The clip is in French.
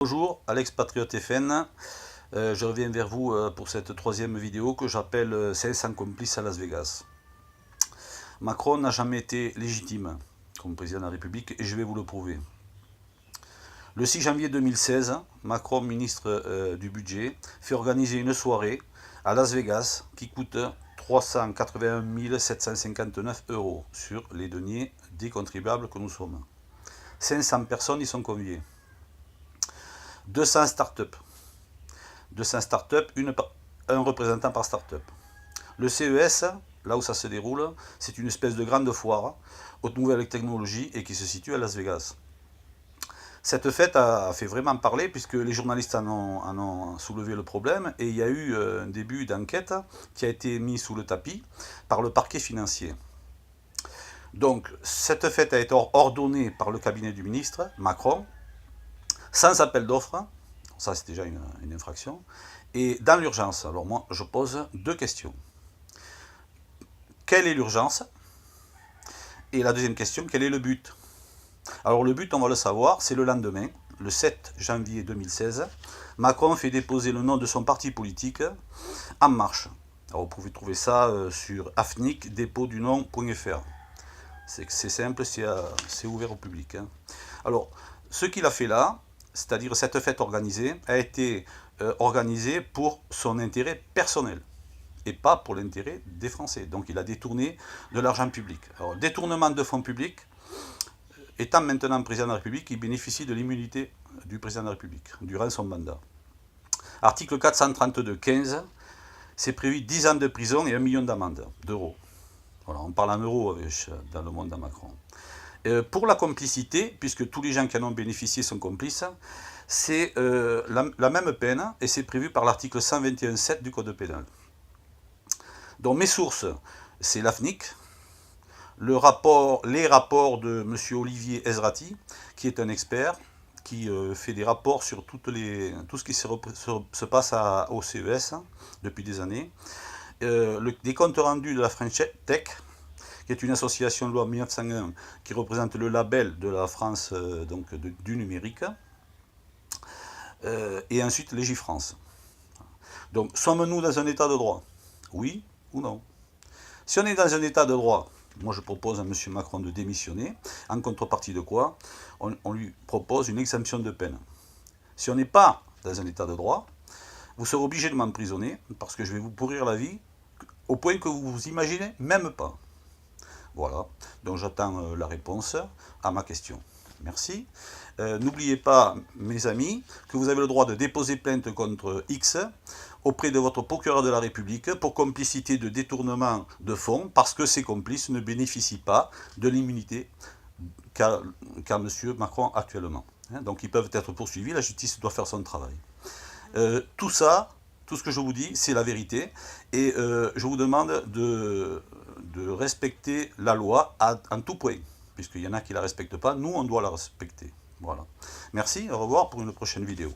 Bonjour, Alex Patriote FN. Je reviens vers vous pour cette troisième vidéo que j'appelle 500 complices à Las Vegas. Macron n'a jamais été légitime comme président de la République et je vais vous le prouver. Le 6 janvier 2016, Macron, ministre du budget, fait organiser une soirée à Las Vegas qui coûte 381 759 € sur les deniers des contribuables que nous sommes. 500 personnes y sont conviées. 200 startups. 200 startups, un représentant par startup. Le CES, là où ça se déroule, c'est une espèce de grande foire aux nouvelles technologies et qui se situe à Las Vegas. Cette fête a fait vraiment parler puisque les journalistes en ont soulevé le problème et il y a eu un début d'enquête qui a été mis sous le tapis par le parquet financier. Donc cette fête a été ordonnée par le cabinet du ministre Macron, sans appel d'offres, ça c'est déjà une infraction, et dans l'urgence. Alors moi je pose deux questions. Quelle est l'urgence? Et la deuxième question, quel est le but? Alors le but, on va le savoir, c'est le lendemain, le 7 janvier 2016, Macron fait déposer le nom de son parti politique En Marche. Alors vous pouvez trouver ça sur AFNIC, dépôt du nom.fr. C'est simple, c'est ouvert au public. Alors, ce qu'il a fait là, c'est-à-dire cette fête organisée, a été organisée pour son intérêt personnel et pas pour l'intérêt des Français. Donc il a détourné de l'argent public. Alors, détournement de fonds publics, étant maintenant président de la République, il bénéficie de l'immunité du président de la République durant son mandat. Article 432.15, c'est prévu 10 ans de prison et 1 million d'amende d'euros. Voilà, on parle en euros dans le monde de Macron. Pour la complicité, puisque tous les gens qui en ont bénéficié sont complices, c'est la même peine et c'est prévu par l'article 121.7 du Code pénal. Donc mes sources, c'est l'AFNIC, les rapports de M. Olivier Ezrati, qui est un expert, qui fait des rapports sur tout ce qui se passe au CES depuis des années. Des comptes rendus de la French Tech, qui est une association de loi 1901 qui représente le label de la France du numérique, et ensuite Légifrance. Donc, sommes-nous dans un état de droit? Oui ou non? Si on est dans un état de droit, moi je propose à M. Macron de démissionner, en contrepartie de quoi on lui propose une exemption de peine. Si on n'est pas dans un état de droit, vous serez obligé de m'emprisonner, parce que je vais vous pourrir la vie, au point que vous vous imaginez même pas. Voilà, donc j'attends la réponse à ma question. Merci. N'oubliez pas, mes amis, que vous avez le droit de déposer plainte contre X auprès de votre procureur de la République pour complicité de détournement de fonds, parce que ces complices ne bénéficient pas de l'immunité qu'a M. Macron actuellement. Donc ils peuvent être poursuivis, la justice doit faire son travail. Tout ça, tout ce que je vous dis, c'est la vérité, et je vous demande de respecter la loi en tout point, puisqu'il y en a qui ne la respectent pas, nous on doit la respecter. Voilà. Merci, au revoir pour une prochaine vidéo.